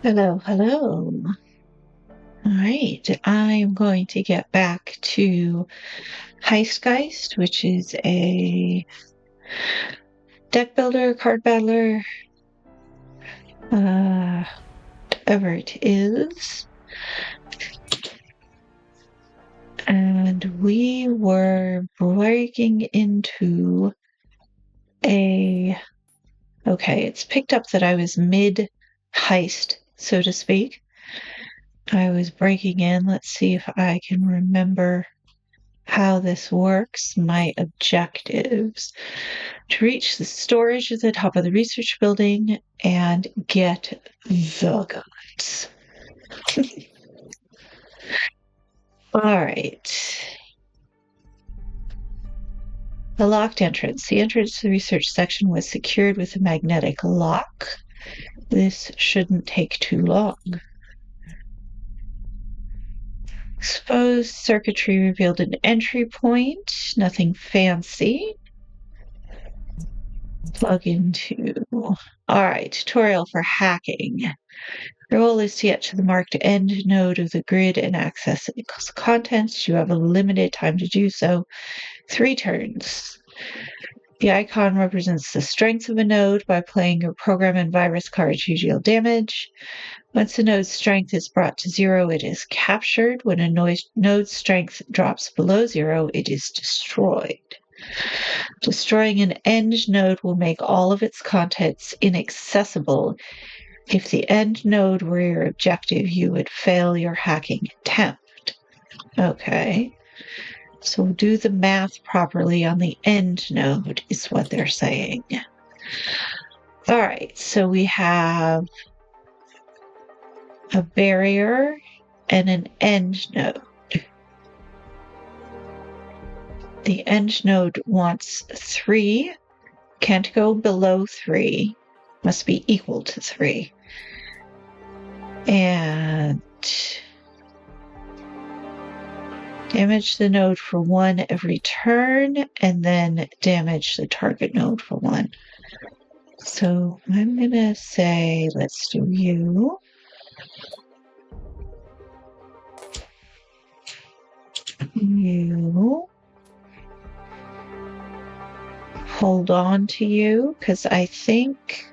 Hello, hello. All right, I'm going to get back to Heistgeist, which is a deck builder, card battler, whatever it is. And we were breaking into okay, it's picked up that I was mid heist, so to speak. I was breaking in. Let's see if I can remember how this works. My objectives: to reach the storage at the top of the research building and get the goods. All right. The locked entrance. The entrance to the research section was secured with a magnetic lock. This shouldn't take too long. Exposed circuitry revealed an entry point. Nothing fancy. Plug into. All right, tutorial for hacking. Your goal is to get to the marked end node of the grid and access its contents. You have a limited time to do so. 3 turns. The icon represents the strength of a node. By playing your program and virus cards, you deal damage. Once a node's strength is brought to 0, it is captured. When a node's strength drops below 0, it is destroyed. Destroying an end node will make all of its contents inaccessible. If the end node were your objective, you would fail your hacking attempt. Okay. So do the math properly on the end node, is what they're saying. All right. So we have a barrier and an end node. The end node wants 3, can't go below 3, must be equal to 3. And damage the node for 1 every turn, and then damage the target node for 1. So I'm going to say, let's do you. You. Hold on to you, because I think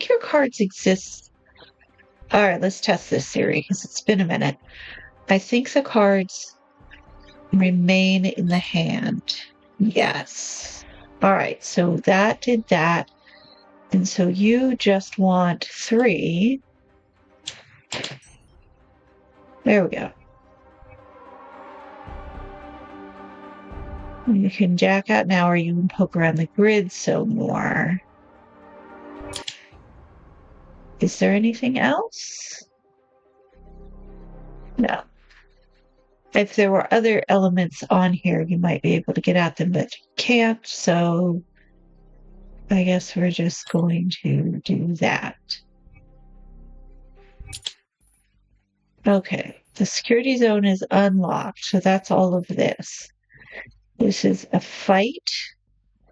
your cards exist. All right, let's test this theory, because it's been a minute. I think the cards remain in the hand. Yes. All right, so that did that. And so you just want 3. There we go. You can jack out now, or you can poke around the grid some more. Is there anything else? No. If there were other elements on here, you might be able to get at them, but you can't, so I guess we're just going to do that. Okay, the security zone is unlocked, so that's all of this. This is a fight.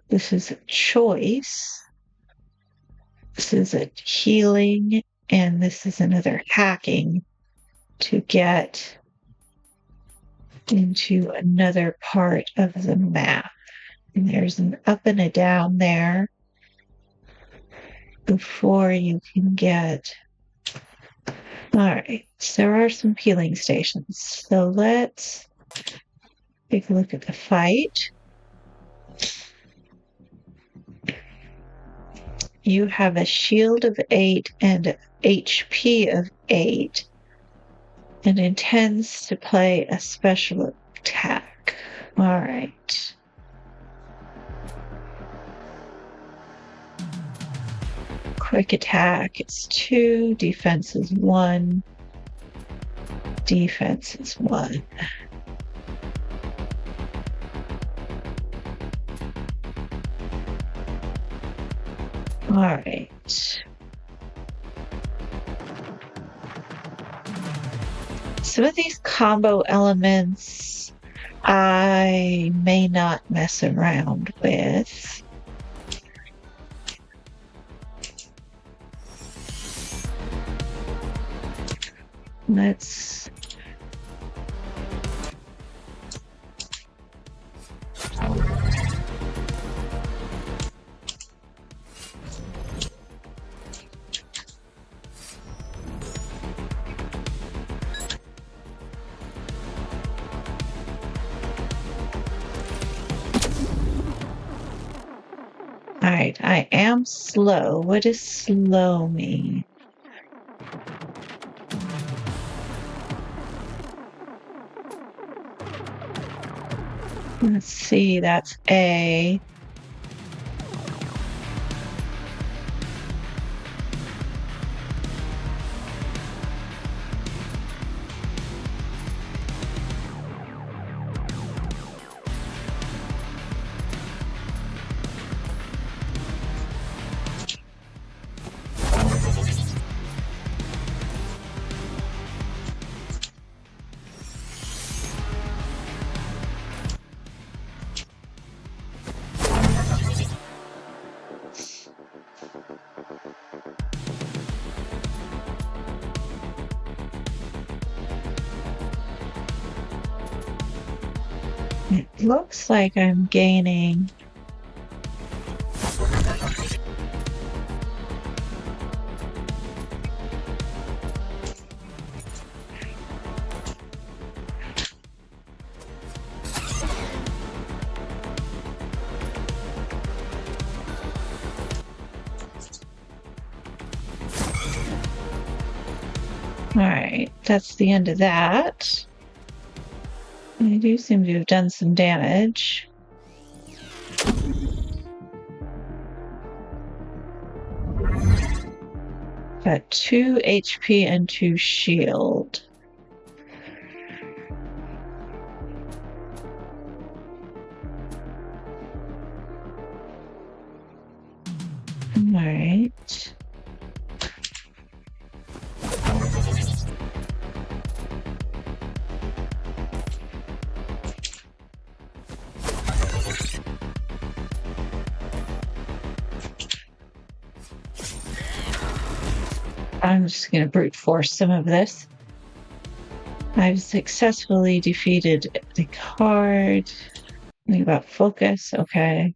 This is a choice. This is a healing, and this is another hacking to get into another part of the map. And there's an up and a down there before you can get. All right, so there are some healing stations. So let's take a look at the fight. You have a shield of 8 and HP of 8, and intends to play a special attack. All right. Quick attack is 2, defense is 1, defense is 1. All right. Some of these combo elements I may not mess around with. Let's... All right, I am slow. What does slow mean? Let's see, that's A. It looks like I'm gaining. All right, that's the end of that. I do seem to have done some damage. Got 2 HP and 2 shield. All right. I'm just going to brute force some of this. I've successfully defeated the card. Think about focus. Okay.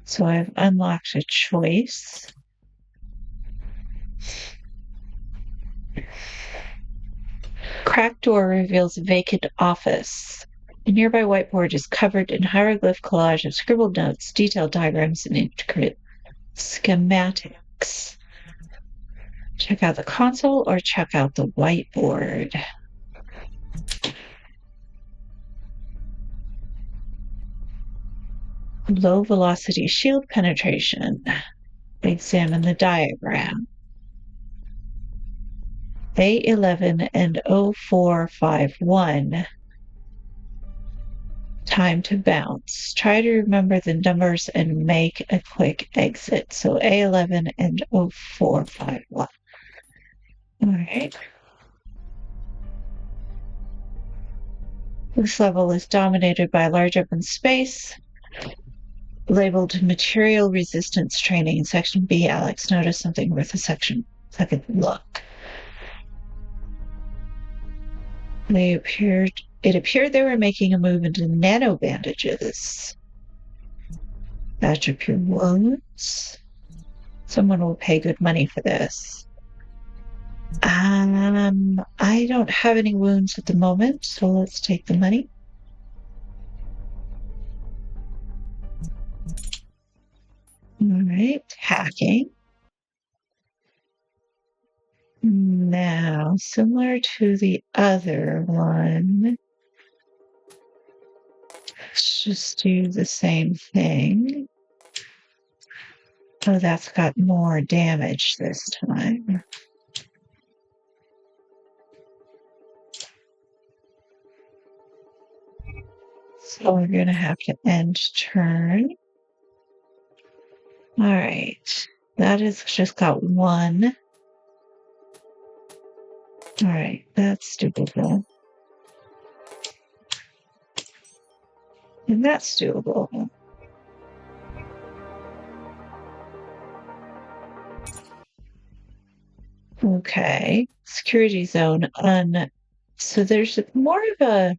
So I've unlocked a choice. Cracked door reveals a vacant office. A nearby whiteboard is covered in hieroglyph collage of scribbled notes, detailed diagrams, and intricate schematics. Check out the console or check out the whiteboard. Low velocity shield penetration. Examine the diagram. A11 and 0451. Time to bounce. Try to remember the numbers and make a quick exit. So A11 and 0451. All right. This level is dominated by a large open space labeled Material Resistance Training. Section B. Alex noticed something worth a second look. It appeared they were making a move into nano bandages. Patch up your wounds. Someone will pay good money for this. I don't have any wounds at the moment, so let's take the money. All right, hacking. Now, similar to the other one, let's just do the same thing. Oh, that's got more damage this time. So we're going to have to end turn. All right. That has just got 1. All right. That's doable. And that's doable. Okay. security zone so there's more of a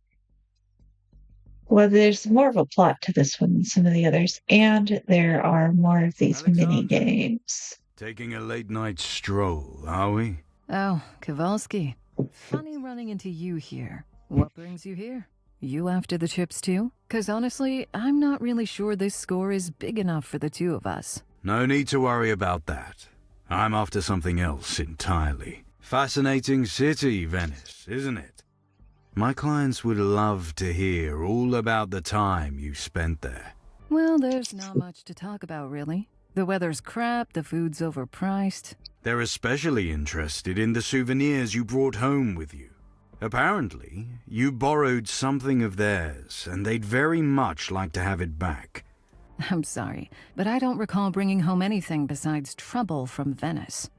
there's more of a plot to this one than some of the others, and there are more of these mini Alexandra. games. Taking a late night stroll, are we? Oh, Kowalski. Funny running into you here. What brings you here? You after the chips too? 'Cause honestly, I'm not really sure this score is big enough for the two of us. No need to worry about that. I'm after something else entirely. Fascinating city, Venice, isn't it? My clients would love to hear all about the time you spent there. Well, there's not much to talk about, really. The weather's crap, the food's overpriced. They're especially interested in the souvenirs you brought home with you. Apparently, you borrowed something of theirs, and they'd very much like to have it back. I'm sorry, but I don't recall bringing home anything besides trouble from Venice.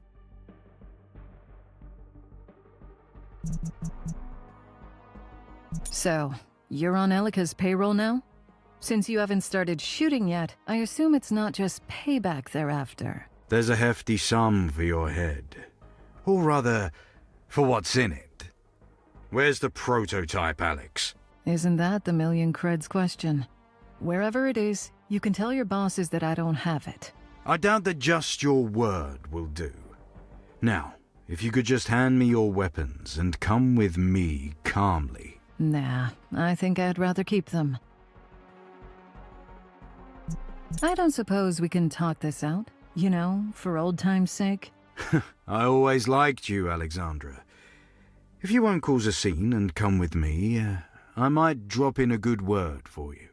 So, you're on Elika's payroll now? Since you haven't started shooting yet, I assume it's not just payback thereafter. There's a hefty sum for your head. Or rather, for what's in it. Where's the prototype, Alex? Isn't that the million creds question? Wherever it is, you can tell your bosses that I don't have it. I doubt that just your word will do. Now, if you could just hand me your weapons and come with me calmly. Nah, I think I'd rather keep them. I don't suppose we can talk this out, you know, for old time's sake? I always liked you, Alexandra. If you won't cause a scene and come with me, I might drop in a good word for you.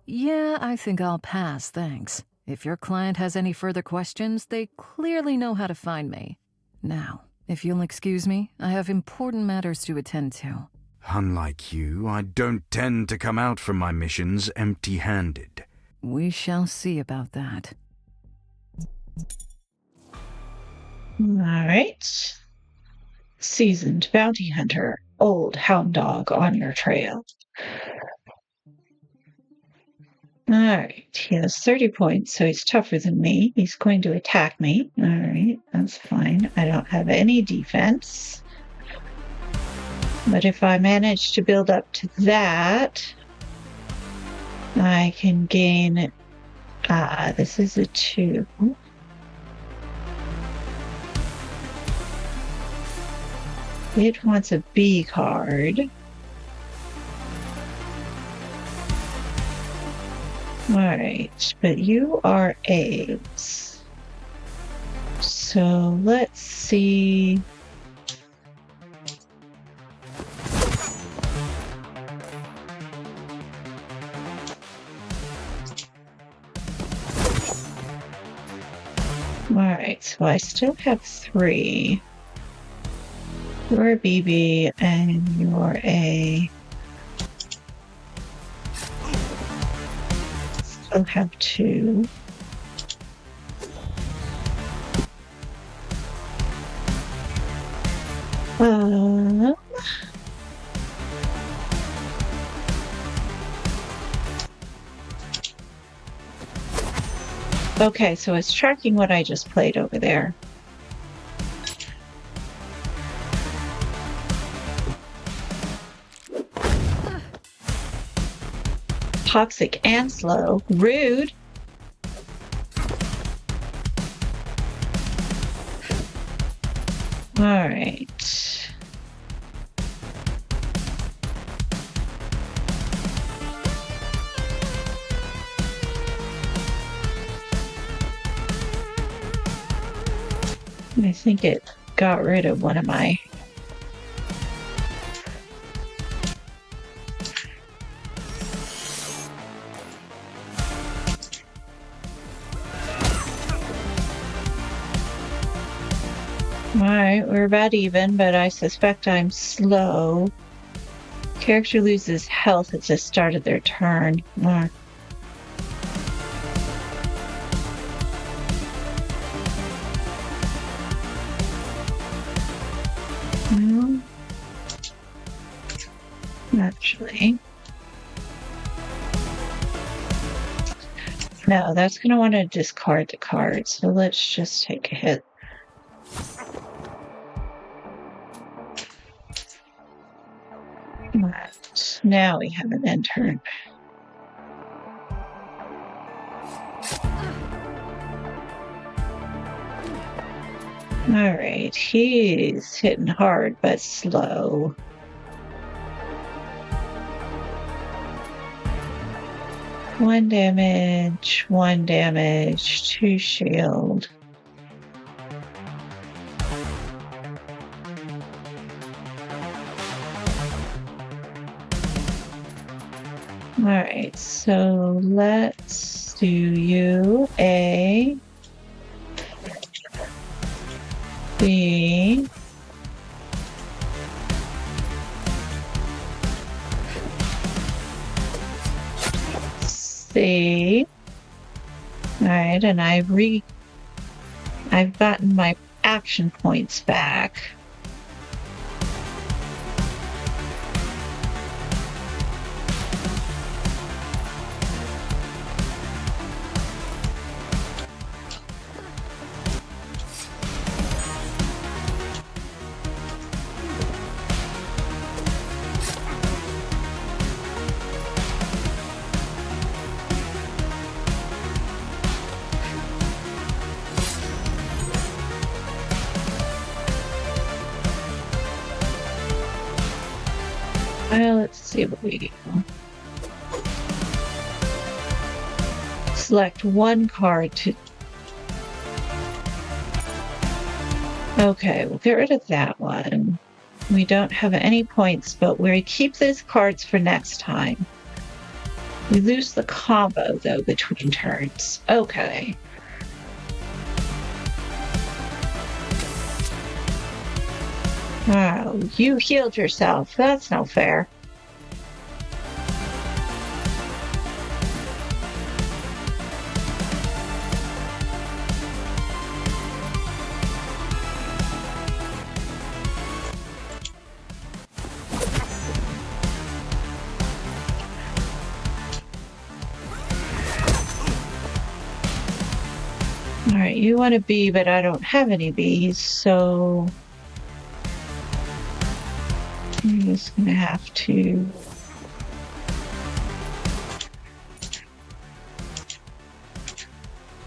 Yeah, I think I'll pass, thanks. If your client has any further questions, they clearly know how to find me. Now, if you'll excuse me, I have important matters to attend to. Unlike you, I don't tend to come out from my missions empty-handed. We shall see about that. All right. Seasoned bounty hunter, old hound dog on your trail. All right, he has 30 points, so he's tougher than me. He's going to attack me. All right, that's fine. I don't have any defense. But if I manage to build up to that, I can gain... this is a 2. It wants a B card. Alright, but you are A's. So let's see. Alright, so I still have 3. You're a BB and you're a... Still have 2. Okay, so it's tracking what I just played over there. Toxic and slow. Rude. All right. I think it got rid of one of my... Alright, we're about even, but I suspect I'm slow. Character loses health at the start of their turn. Well, actually. No, that's going to want to discard the card, so let's just take a hit. Right. Now we have an intern. All right, he's hitting hard but slow. One damage, 2 shield. All right, so let's do you A, B, C. All right, and I've gotten my action points back. Well, let's see what we do. Select one card to... Okay, we'll get rid of that one. We don't have any points, but we keep these cards for next time. We lose the combo, though, between turns. Okay. Oh, you healed yourself. That's no fair. All right, you want a B, but I don't have any Bs, so I'm just gonna have to...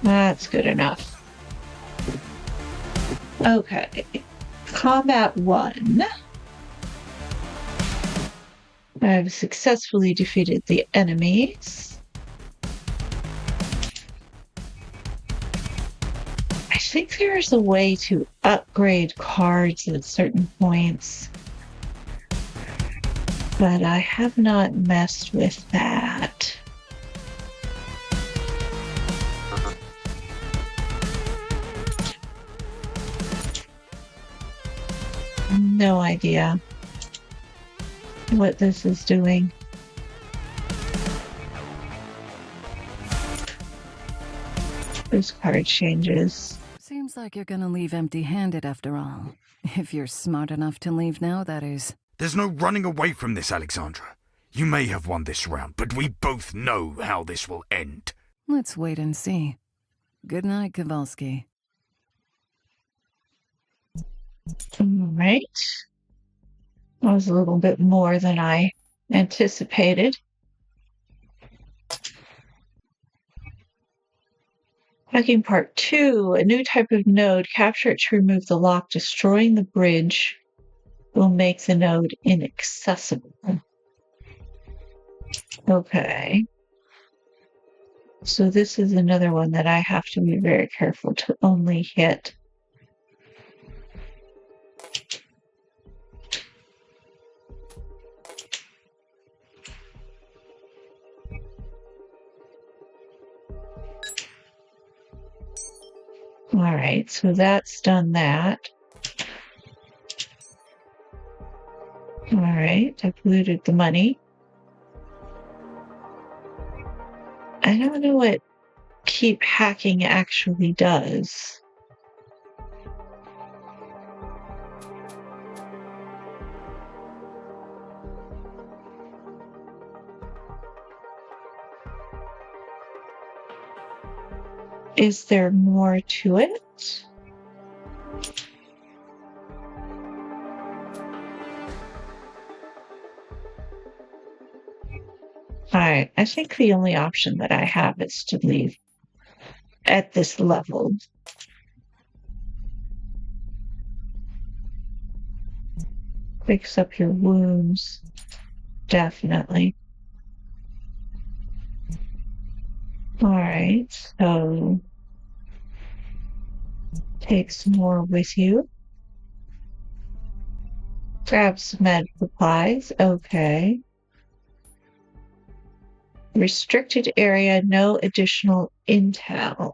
That's good enough. Okay. Combat 1. I've successfully defeated the enemies. I think there's a way to upgrade cards at certain points, but I have not messed with that. No idea what this is doing. This card changes. Seems like you're gonna leave empty-handed after all. If you're smart enough to leave now, that is. There's no running away from this, Alexandra. You may have won this round, but we both know how this will end. Let's wait and see. Good night, Kowalski. All right. That was a little bit more than I anticipated. Hacking part 2, a new type of node. Capture it to remove the lock. Destroying the bridge will make the node inaccessible. Okay. So this is another one that I have to be very careful to only hit. All right, so that's done that. All right, I've looted the money. I don't know what keep hacking actually does. Is there more to it? Alright, I think the only option that I have is to leave at this level. Fix up your wounds. Definitely. Alright, so take some more with you. Grab some med supplies. Okay. Restricted area, no additional intel.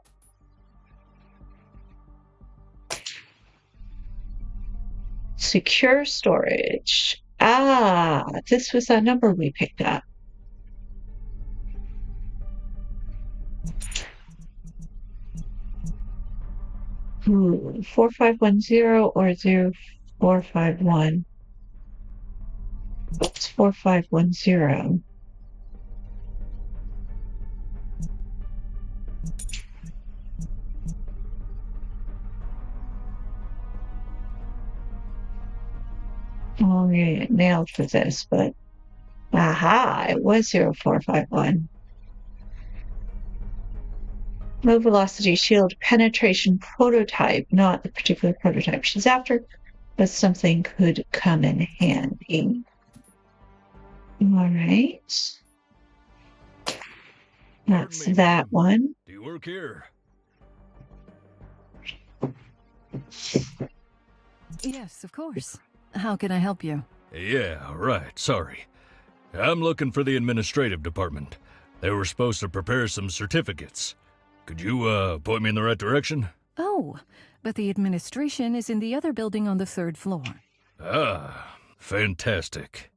Secure storage. Ah, this was that number we picked up. Ooh, 4510 or 0451. What's 4510? Oh, yeah, nailed for this, but aha, it was 0451. Low velocity shield penetration prototype, not the particular prototype she's after, but something could come in handy. All right. That's that one. Do you work here? Yes, of course. How can I help you? Yeah, right, sorry. I'm looking for the administrative department. They were supposed to prepare some certificates. Could you, point me in the right direction? Oh, but the administration is in the other building on the 3rd floor. Ah, fantastic.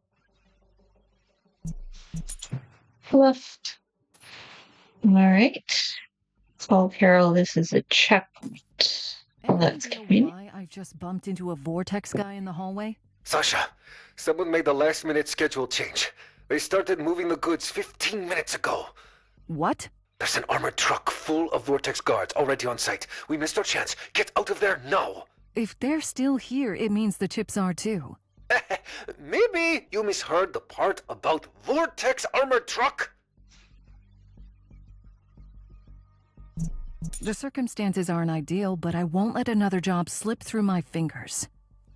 Left. All right. Call Karel. This is a checkpoint. Let's Any idea continue. why I've just bumped into a vortex guy in the hallway? Sasha, someone made the last-minute schedule change. They started moving the goods 15 minutes ago. What? There's an armored truck full of Vortex guards already on site. We missed our chance. Get out of there now. If they're still here, it means the chips are too. Maybe you misheard the part about Vortex armored truck. The circumstances aren't ideal, but I won't let another job slip through my fingers.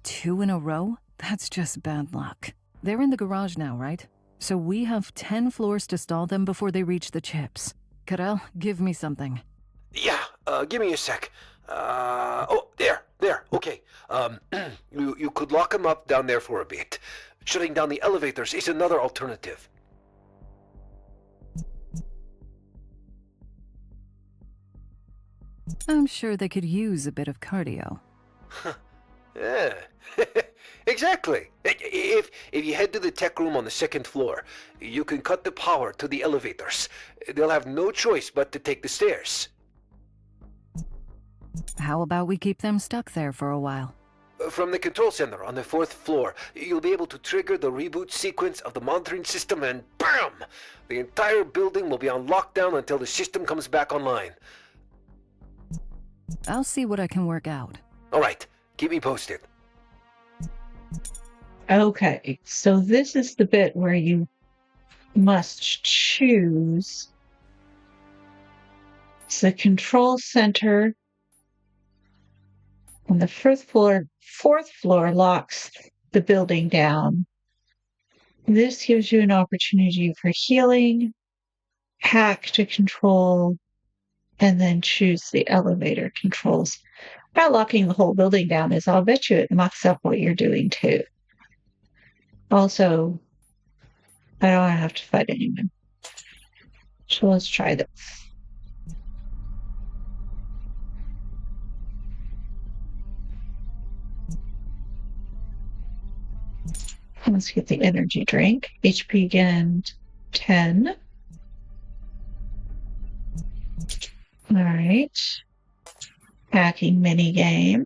2 in a row? That's just bad luck. They're in the garage now, right? So we have 10 floors to stall them before they reach the chips. Karel, give me something. Yeah, give me a sec. Oh, there, okay. You could lock them up down there for a bit. Shutting down the elevators is another alternative. I'm sure they could use a bit of cardio. Yeah, exactly. If you head to the tech room on the 2nd floor, you can cut the power to the elevators. They'll have no choice but to take the stairs. How about we keep them stuck there for a while? From the control center on the 4th floor, you'll be able to trigger the reboot sequence of the monitoring system and BAM! The entire building will be on lockdown until the system comes back online. I'll see what I can work out. All right, keep me posted. Okay, so this is the bit where you must choose. It's the control center on the 4th floor locks the building down. This gives you an opportunity for healing, hack to control, and then choose the elevator controls. By locking the whole building down is, I'll bet you it mucks up what you're doing too. Also, I don't have to fight anyone. So let's try this. Let's get the energy drink. HP again, 10. All right. Hacking mini game.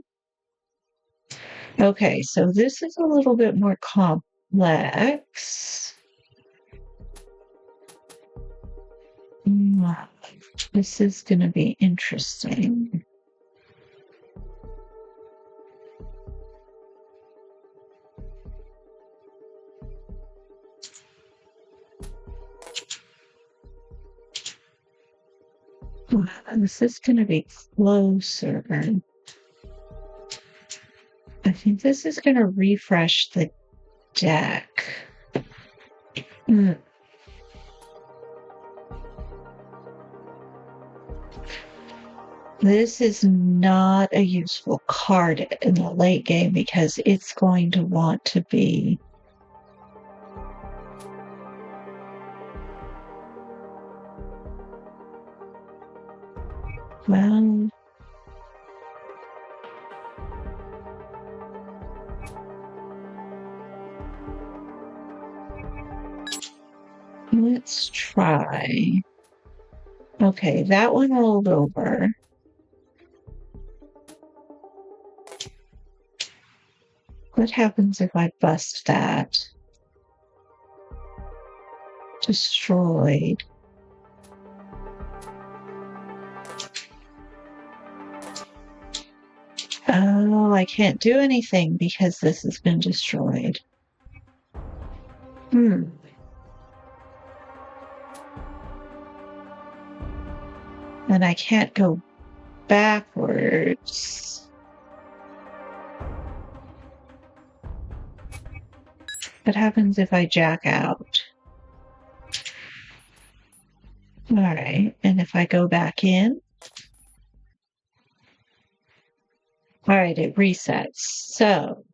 Okay, so this is a little bit more complex. This is going to be interesting. This is going to be closer. I think this is going to refresh the deck. This is not a useful card in the late game because it's going to want to be well. Let's try. Okay, that one rolled over. What happens if I bust that? Destroyed. Oh, I can't do anything because this has been destroyed. And I can't go backwards. What happens if I jack out? All right, and if I go back in? All right, it resets. So,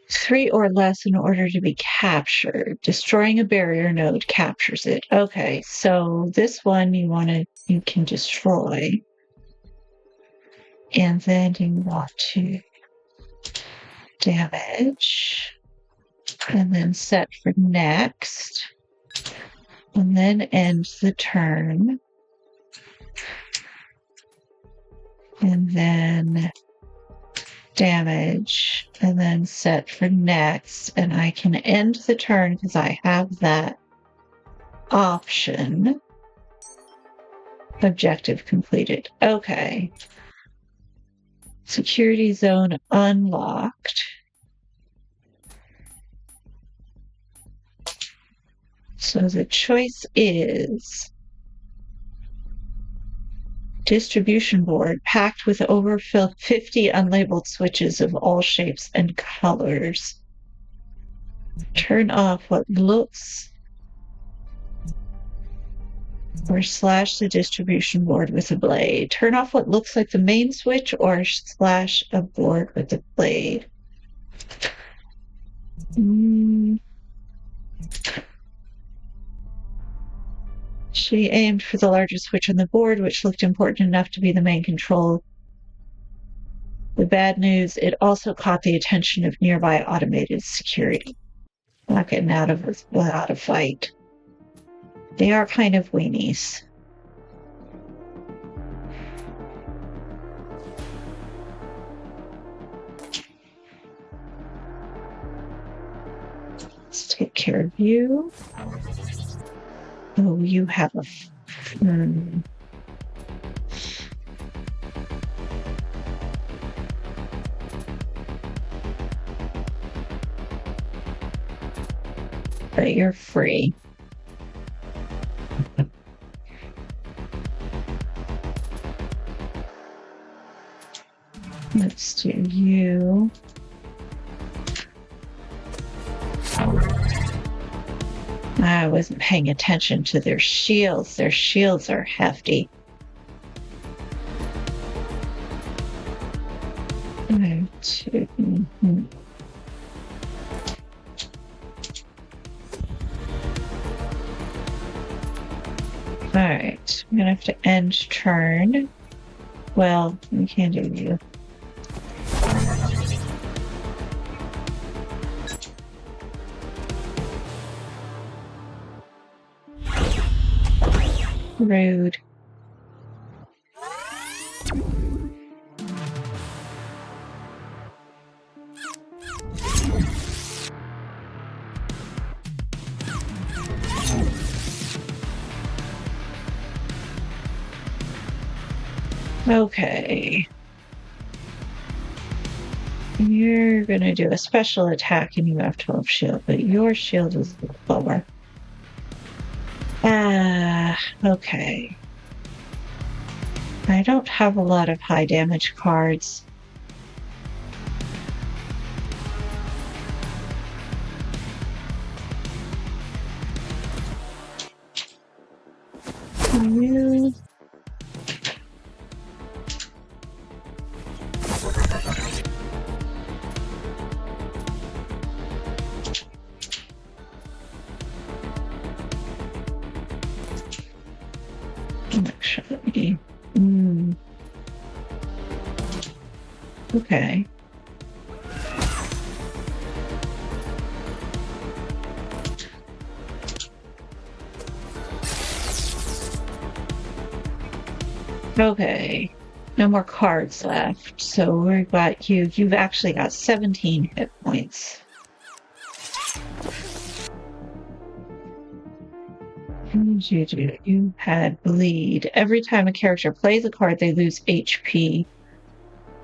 three or less in order to be captured. Destroying a barrier node captures it. Okay, so this one you can destroy. And then you want to damage. And then set for next. And then end the turn. And then damage. And then set for next. And I can end the turn because I have that option. Objective completed. Okay. Security zone unlocked. So the choice is distribution board packed with over 50 unlabeled switches of all shapes and colors. Turn off what looks or slash the distribution board with a blade. Turn off what looks like the main switch or slash a board with a blade. She aimed for the largest switch on the board, which looked important enough to be the main control. The bad news, it also caught the attention of nearby automated security. Not getting out of without a fight. They are kind of weenies. Let's take care of you. Oh, you have a... But you're free. Let's do you. I wasn't paying attention to their shields. Their shields are hefty. Alright, I'm gonna have to end turn. Well, we can't do you. Rude. Okay. You're gonna do a special attack and you have 12 shield, but your shield is lower. Okay. I don't have a lot of high damage cards. You... Actually, okay. Okay. No more cards left. So we've got you. You've actually got 17 hit points. You had bleed. Every time a character plays a card, they lose HP.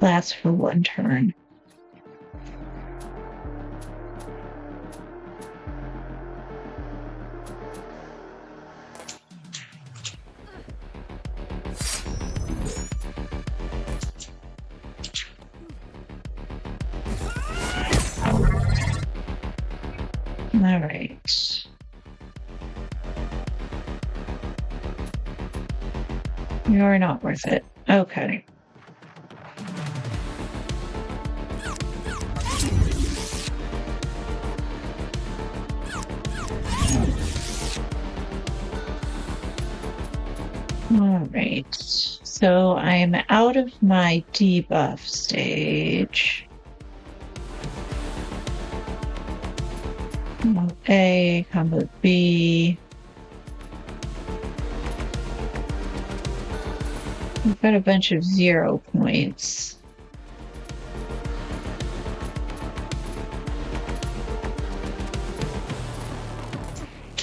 Lasts for 1 turn. All right. You're not worth it. Okay. All right. So I'm out of my debuff stage. Combo A, combo B. We've got a bunch of 0 points.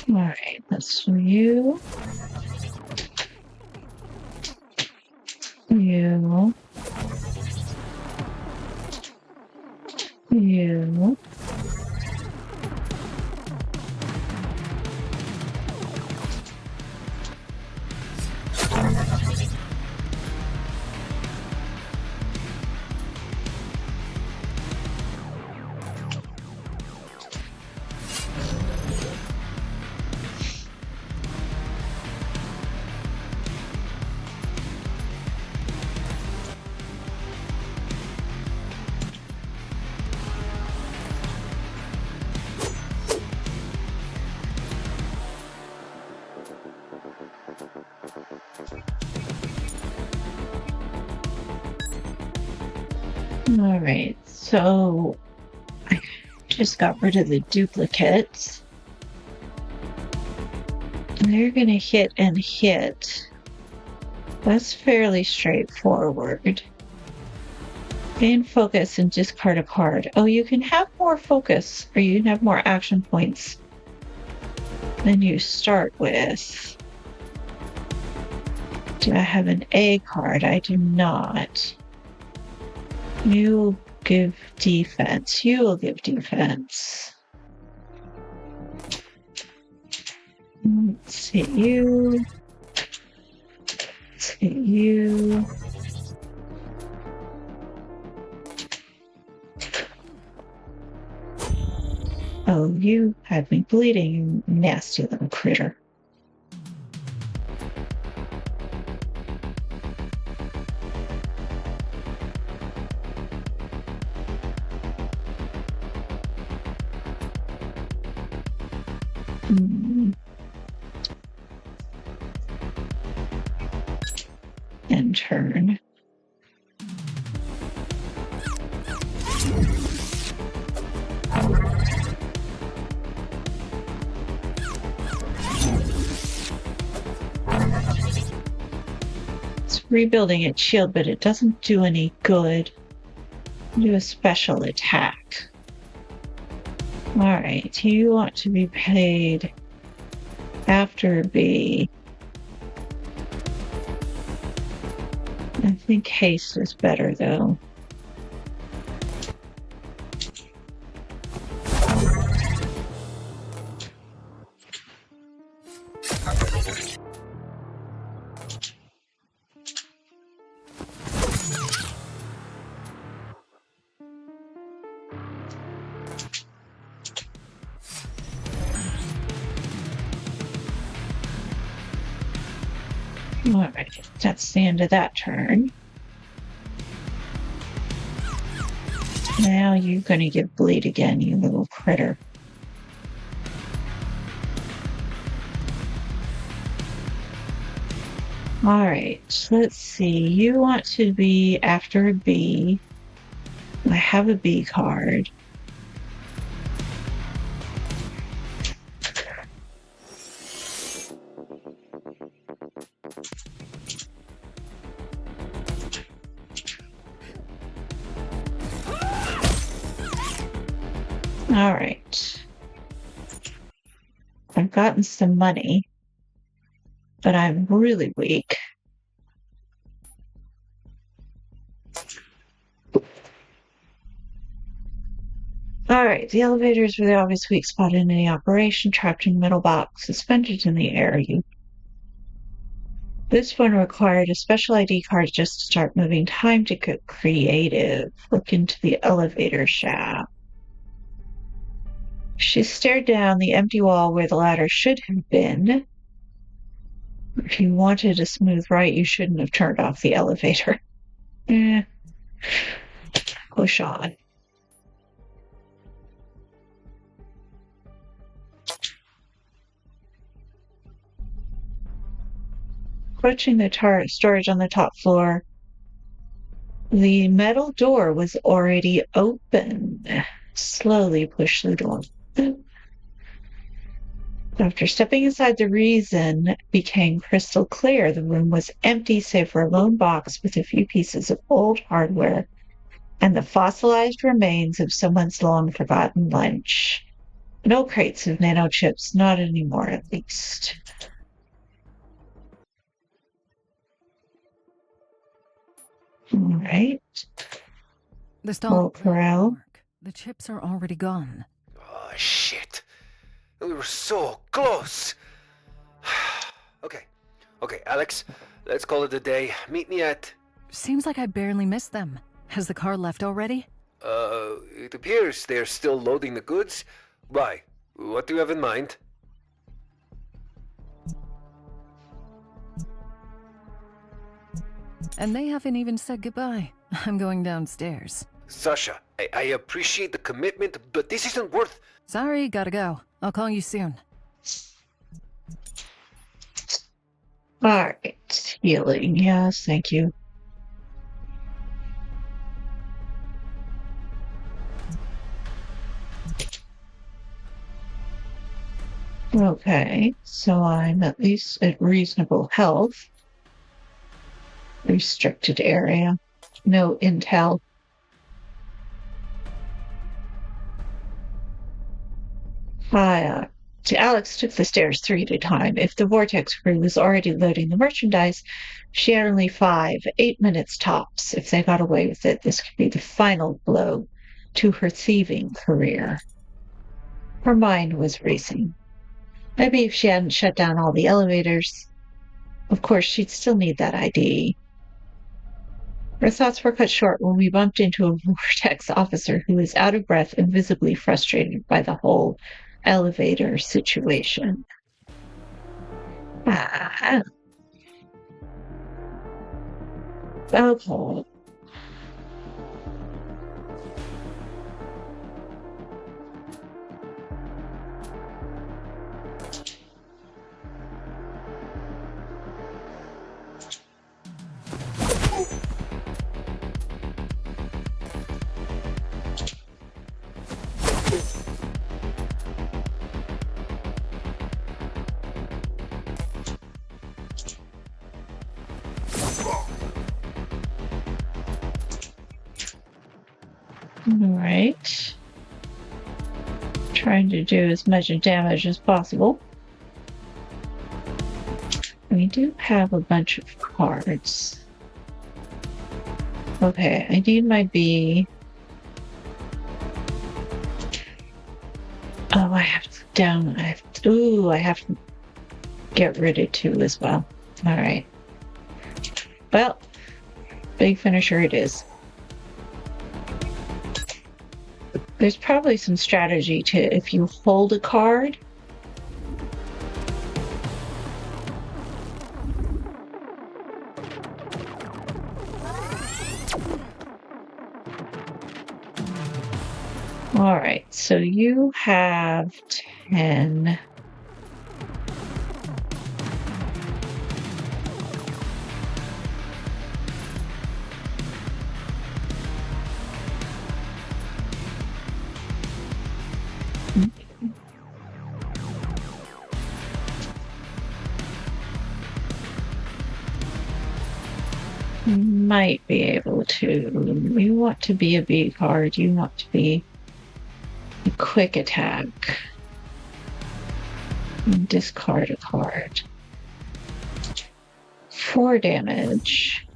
All right, let's do you. You. You. All right, so I just got rid of the duplicates. They're gonna hit and hit. That's fairly straightforward. Gain focus and discard a card. Oh, you can have more focus, or you can have more action points than you start with. Do I have an A card? I do not. You give defense. You will give defense. Let's hit you. Let's hit you. Oh, you had me bleeding, you nasty little critter. And turn. It's rebuilding its shield, but it doesn't do any good. Do a special attack. Alright, you want to be paid after B. I think haste is better, though. Alright, that's the end of that turn. Now you're gonna get bleed again, you little critter. Alright, let's see. You want to be after a B. I have a B card. All right. I've gotten some money, but I'm really weak. All right, the elevators were the obvious weak spot in any operation, trapped in a metal box, suspended in the air. This one required a special ID card just to start moving. Time to get creative. Look into the elevator shaft. She stared down the empty wall where the ladder should have been. If you wanted a smooth ride, you shouldn't have turned off the elevator. Push on. Approaching the storage on the top floor, the metal door was already open. Slowly push the door. After stepping inside, the reason became crystal clear. The room was empty save for a lone box with a few pieces of old hardware and the fossilized remains of someone's long-forgotten lunch. No crates of nanochips, not anymore at least. All right. The stall Karel. The chips are already gone. Oh, shit. We were so close. Okay, Alex, let's call it a day. Meet me at... Seems like I barely missed them. Has the car left already? It appears they're still loading the goods. Why? What do you have in mind? And they haven't even said goodbye. I'm going downstairs. Sasha, I appreciate the commitment, but this isn't worth... Sorry, gotta go. I'll call you soon. Alright, healing. Yes, thank you. Okay, so I'm at least at reasonable health. Restricted area. No intel. Alex took the stairs 3 at a time. If the Vortex crew was already loading the merchandise, she had only 8 minutes tops. If they got away with it, this could be the final blow to her thieving career. Her mind was racing. Maybe if she hadn't shut down all the elevators. Of course, she'd still need that ID. Her thoughts were cut short when we bumped into a Vortex officer who was out of breath and visibly frustrated by the whole elevator situation. Okay. Alright. Trying to do as much damage as possible. We do have a bunch of cards. Okay, I need my B. Oh, I have to I have to get rid of 2 as well. Alright. Well, big finisher it is. There's probably some strategy to if you hold a card. All right, so you have 10. You might be able to. You want to be a B card. You want to be a quick attack. Discard a card. 4 damage.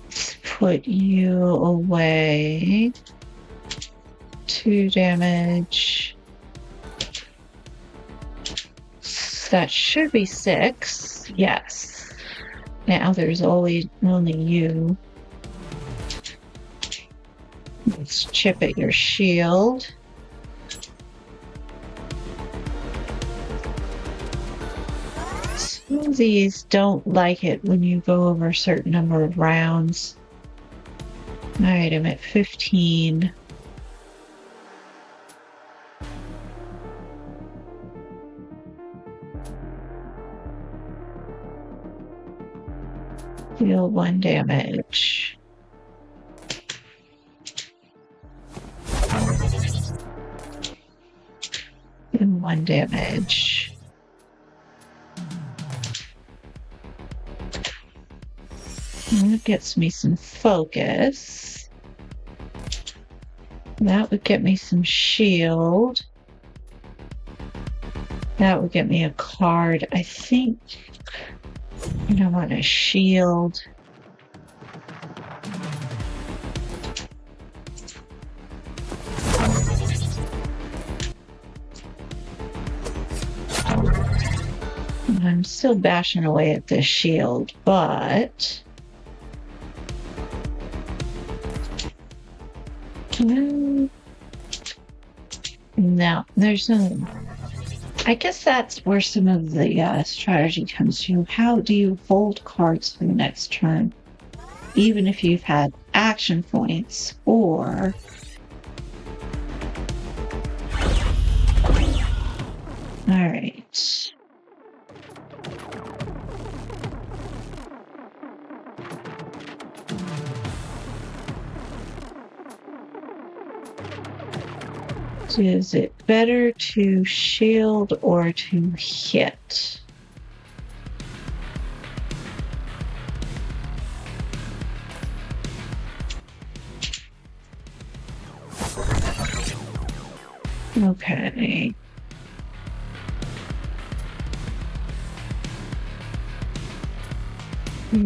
Let's put you away. 2 damage. That should be 6. Yes. Now there's only you. Let's chip at your shield. Some of these don't like it when you go over a certain number of rounds. Alright, I'm at 15. Deal 1 damage. And 1 damage. And that gets me some focus. That would get me some shield. That would get me a card. I think I want a shield. I'm still bashing away at this shield, but no, there's no. I guess that's where some of the strategy comes to. How do you hold cards for the next turn, even if you've had action points or. All right. Is it better to shield or to hit? Okay.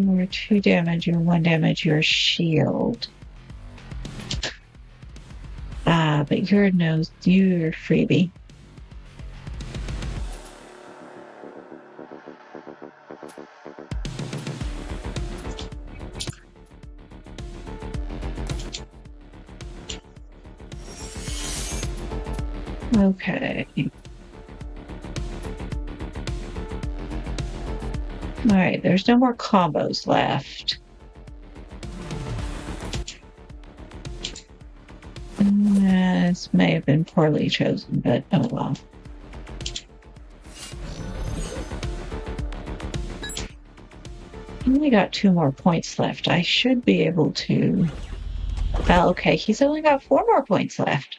Or 2 damage or 1 damage your shield. But you're freebie. Okay. Alright, there's no more combos left. This may have been poorly chosen, but oh well. Only got 2 more points left. I should be able to. Oh, okay, he's only got 4 more points left.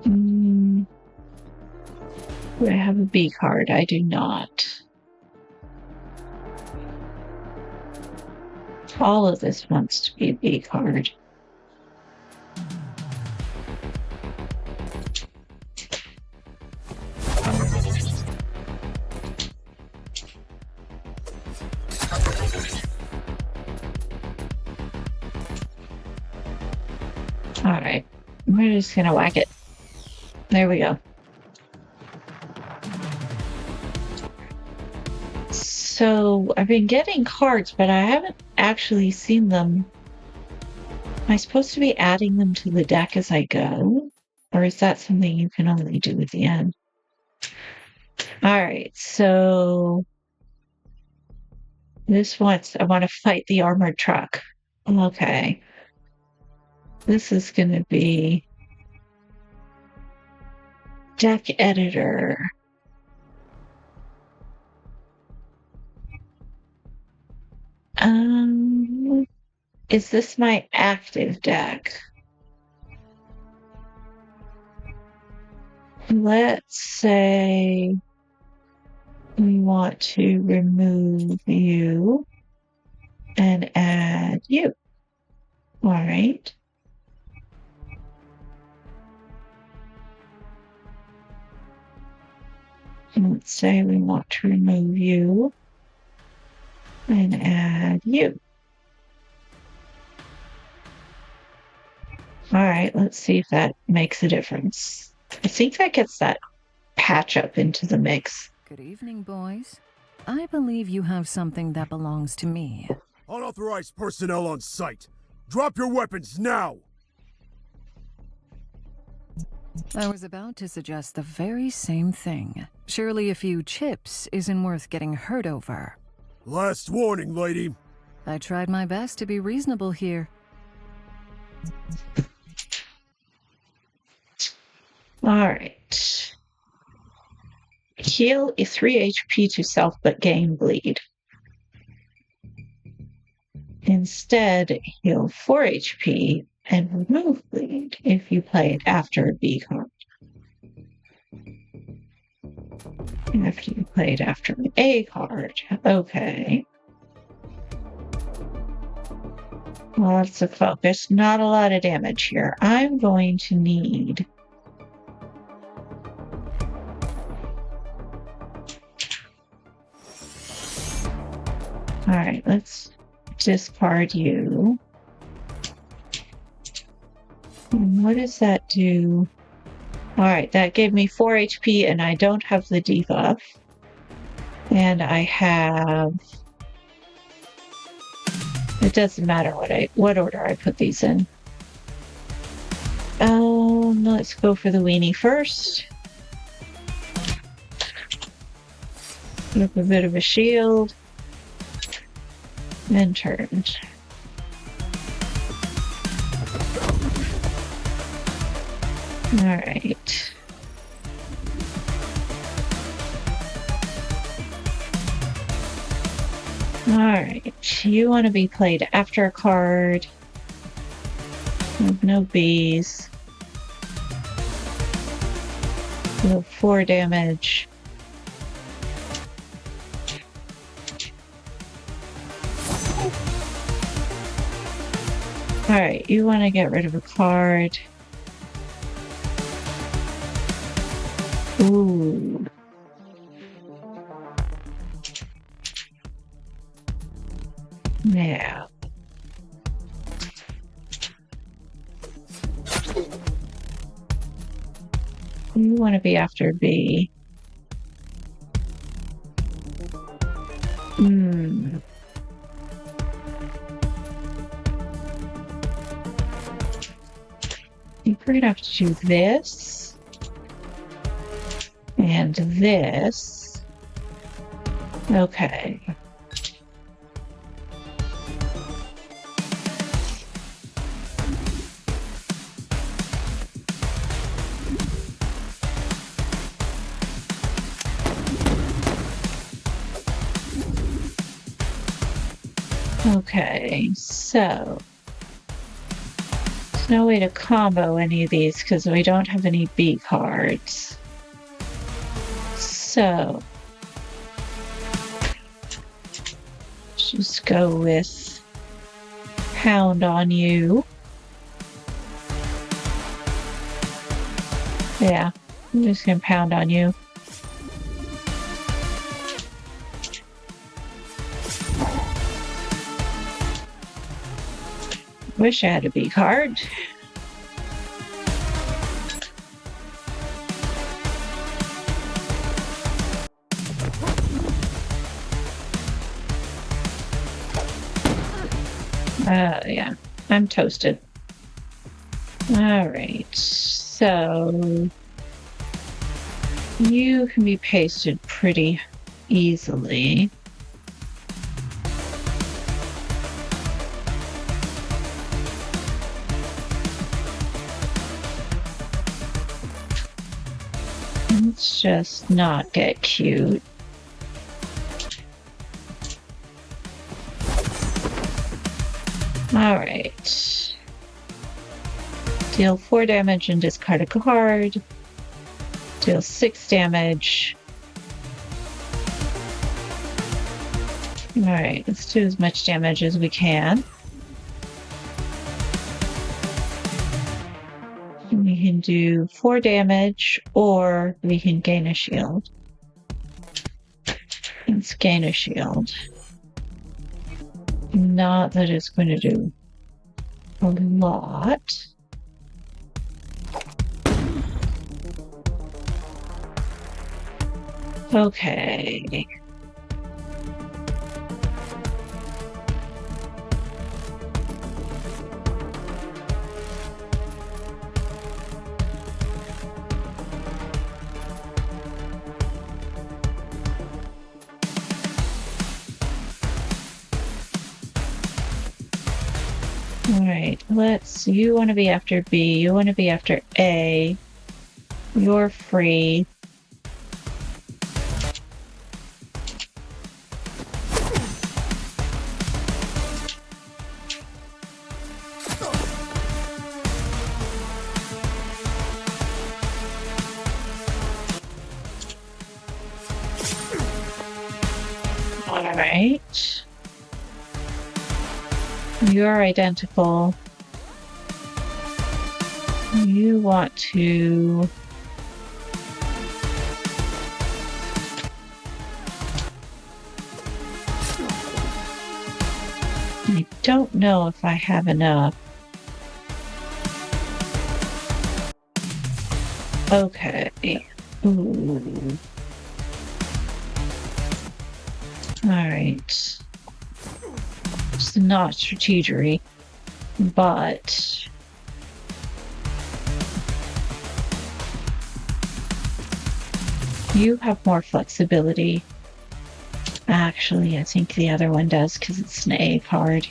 Do I have a B card? I do not. All of this wants to be a B card. Alright, we're just gonna whack it. There we go. So I've been getting cards, but I haven't actually seen them. Am I supposed to be adding them to the deck as I go? Or is that something you can only do at the end? Alright, so I want to fight the armored truck. Okay. This is going to be deck editor. Is this my active deck? Let's say we want to remove you and add you. All right. Let's say we want to remove you and add you. All right, let's see if that makes a difference. I think that gets that patch up into the mix. Good evening, boys. I believe you have something that belongs to me. Unauthorized personnel on site. Drop your weapons now! I was about to suggest the very same thing. Surely a few chips isn't worth getting hurt over. Last warning, lady. I tried my best to be reasonable here. Alright. Heal 3 HP to self but gain bleed. Instead, heal 4 HP and remove bleed if you play it after a B card. After you play it after an A card. Okay. Lots of focus. Not a lot of damage here. I'm going to need... Alright, let's discard you. And what does that do? Alright, that gave me 4 HP and I don't have the debuff. And I have... It doesn't matter what order I put these in. Let's go for the weenie first. Put up a bit of a shield. And turned. Alright. Alright. You want to be played after a card. With no bees. Deal 4 damage. Alright, you want to get rid of a card. Ooh. Now. You want to be after B. You're going to have to do this. And this. Okay. Okay, so there's no way to combo any of these because we don't have any B cards. So just go with Pound on you. Yeah, I'm just gonna pound on you. Wish I had a B card. Yeah. I'm toasted. Alright. So you can be pasted pretty easily. Let's just not get cute. Alright. Deal 4 damage and discard a card. Deal 6 damage. Alright, let's do as much damage as we can. We can do 4 damage, or we can gain a shield. Let's gain a shield. Not that it's going to do a lot. Okay. Alright, you want to be after B, you want to be after A. You're free. Alright. You're identical. You want to... I don't know if I have enough. Okay. Ooh. Alright. It's not strategery, but... you have more flexibility. Actually, I think the other one does because it's an A card.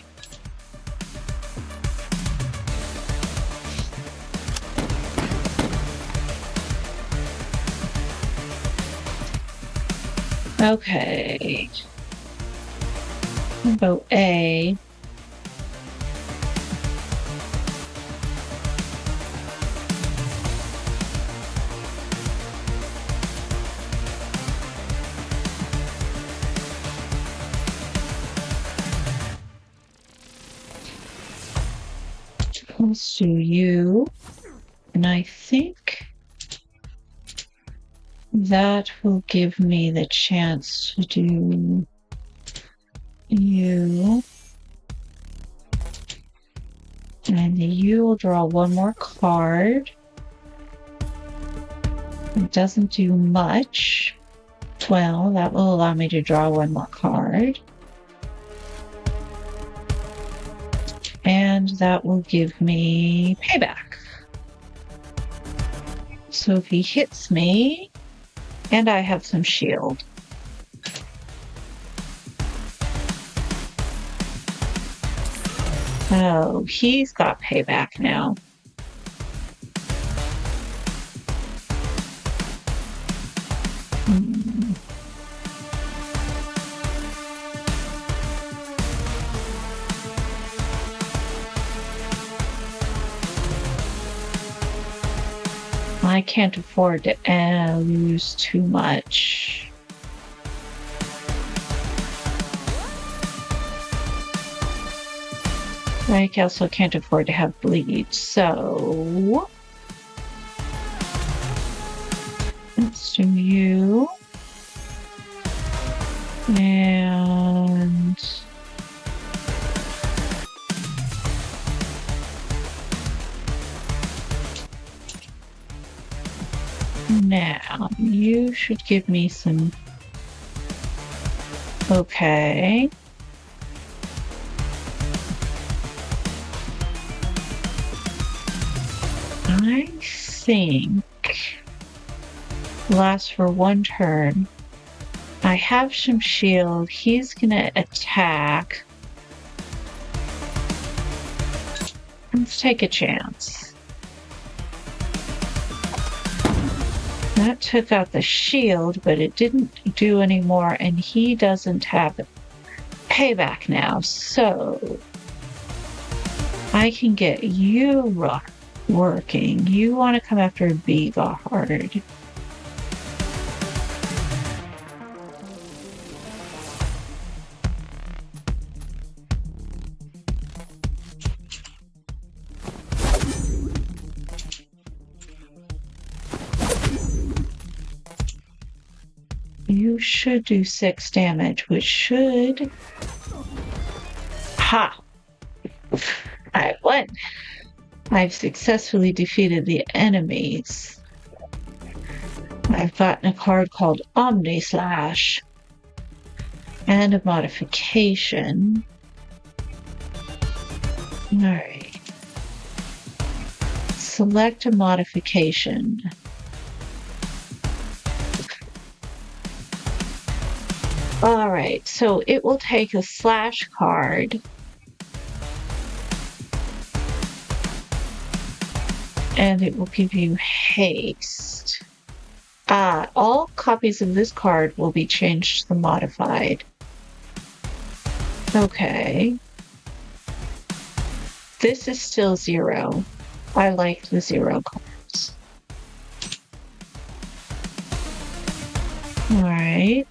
Okay. About A. Let's do you. And I think that will give me the chance to do you. And you will draw one more card. It doesn't do much. Well, that will allow me to draw one more card. And that will give me payback. So if he hits me, and I have some shield. Oh, he's got payback now. I can't afford to lose too much. I also can't afford to have bleed, so let's do you. And now you should give me some. Okay. I think lasts for 1 turn. I have some shield. He's gonna attack. Let's take a chance. That took out the shield, but it didn't do any more, and he doesn't have payback now, so I can get you working. You want to come after B hard. You should do 6 damage, which should... Ha! I won. I've successfully defeated the enemies. I've gotten a card called Omni Slash and a modification. Alright. Select a modification. Alright, so it will take a slash card and it will give you haste. All copies of this card will be changed to the modified. Okay. This is still 0. I like the 0 cards. Alright.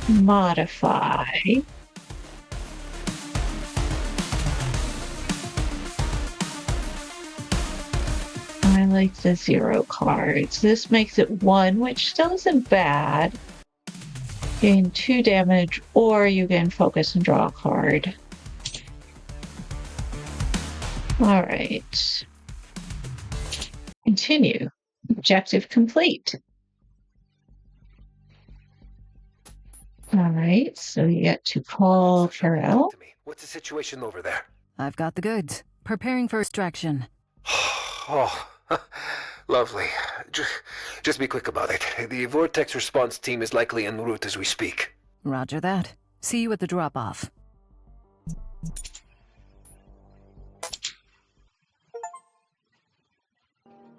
Modify. I like the 0 cards. This makes it 1, which still isn't bad. Gain 2 damage, or you gain focus and draw a card. Alright. Continue. Objective complete. Alright, so you get to call Karel. What's the situation over there? I've got the goods. Preparing for extraction. Oh, lovely. Just be quick about it. The Vortex response team is likely en route as we speak. Roger that. See you at the drop-off.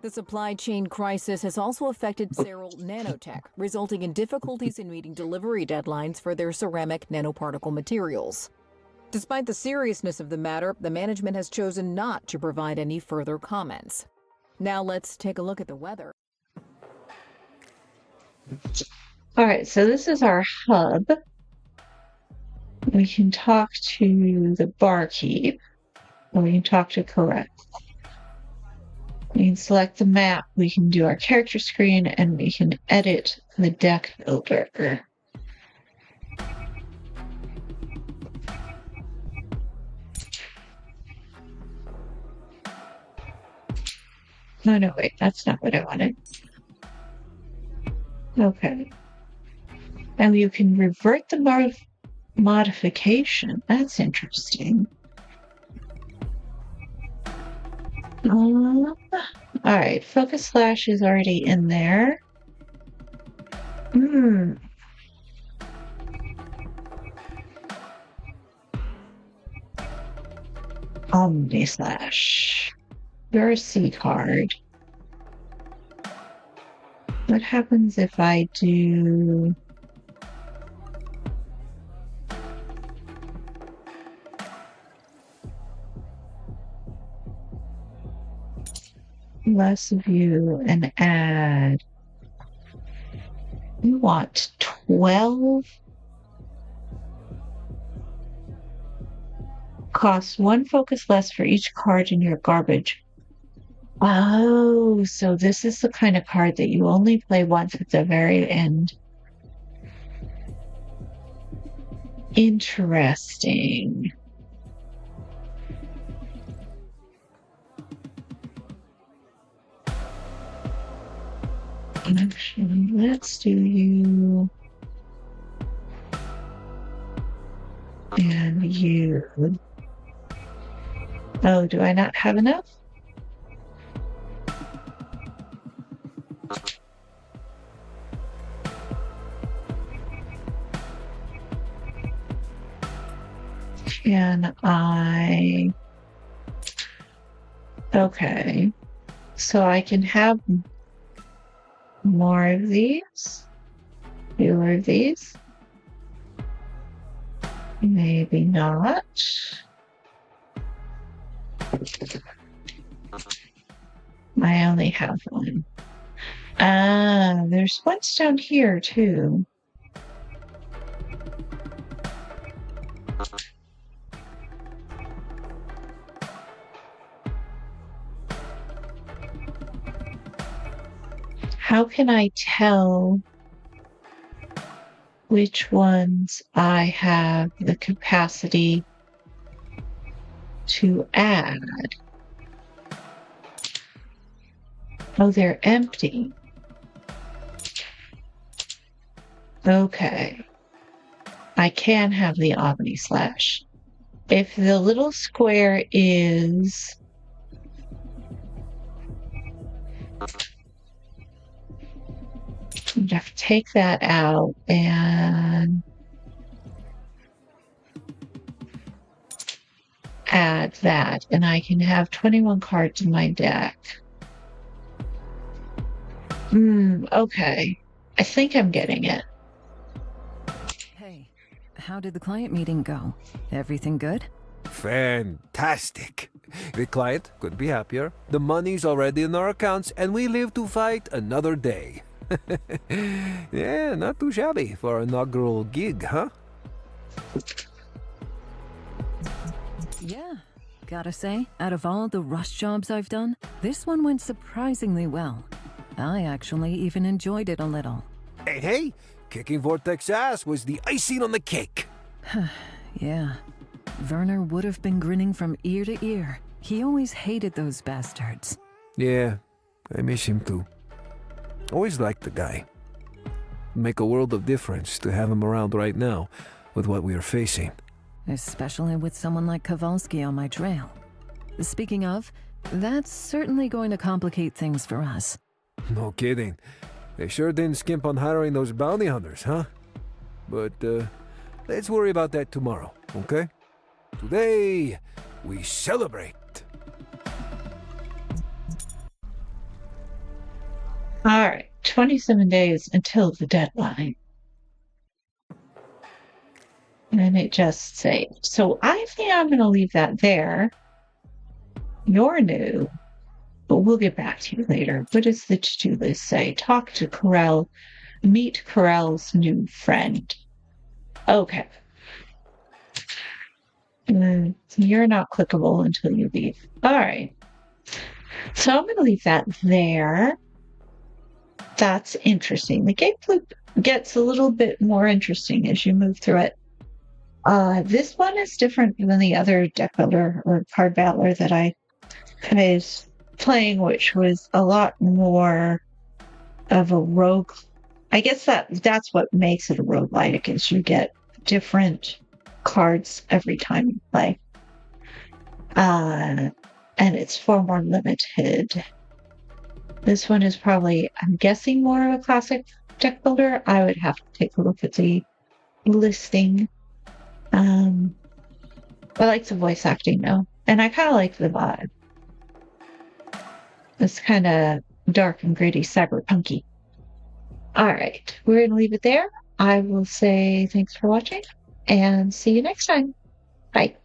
The supply chain crisis has also affected Ceral Nanotech, resulting in difficulties in meeting delivery deadlines for their ceramic nanoparticle materials. Despite the seriousness of the matter, the management has chosen not to provide any further comments. Now let's take a look at the weather. Alright, so this is our hub. We can talk to the barkeep, or we can talk to Karel. We can select the map, we can do our character screen, and we can edit the deck builder. No, wait, that's not what I wanted. Okay. And you can revert the modification. That's interesting. Alright, focus slash is already in there. Omni slash. You're a C card. What happens if I do... less of you and add... You want 12? Costs 1 focus less for each card in your garbage. Oh, so this is the kind of card that you only play once at the very end. Interesting. Actually, let's do you and you. Oh, do I not have enough? Can I... Okay. So I can have more of these. Fewer of these. Maybe not. I only have one. There's ones down here too. How can I tell which ones I have the capacity to add? Oh, they're empty. Okay. I can have the Omni Slash. If the little square is... I'd have to take that out and add that, and I can have 21 cards in my deck. Okay. I think I'm getting it. Hey, how did the client meeting go? Everything good? Fantastic. The client couldn't be happier. The money's already in our accounts, and we live to fight another day. Yeah, not too shabby for an inaugural gig, huh? Yeah, gotta say, out of all the rush jobs I've done, this one went surprisingly well. I actually even enjoyed it a little. And hey, kicking Vortex's ass was the icing on the cake. Yeah, Werner would have been grinning from ear to ear. He always hated those bastards. Yeah, I miss him too. Always liked the guy. Make a world of difference to have him around right now with what we are facing. Especially with someone like Kowalski on my trail. Speaking of, that's certainly going to complicate things for us. No kidding. They sure didn't skimp on hiring those bounty hunters, huh? But, let's worry about that tomorrow, okay? Today, we celebrate. All right, 27 days until the deadline. And it just saved. So I think I'm going to leave that there. You're new, but we'll get back to you later. What does the to-do list say? Talk to Karel. Meet Karel's new friend. Okay. You're not clickable until you leave. All right. So I'm going to leave that there. That's interesting. The game loop gets a little bit more interesting as you move through it. This one is different than the other deck builder or card battler that I was playing, which was a lot more of a rogue. I guess that's what makes it a roguelike, is you get different cards every time you play. And it's far more limited. This one is probably, I'm guessing, more of a classic deck builder. I would have to take a look at the listing. I like the voice acting though, and I kind of like the vibe. It's kind of dark and gritty, cyberpunky. All right, we're going to leave it there. I will say thanks for watching and see you next time. Bye.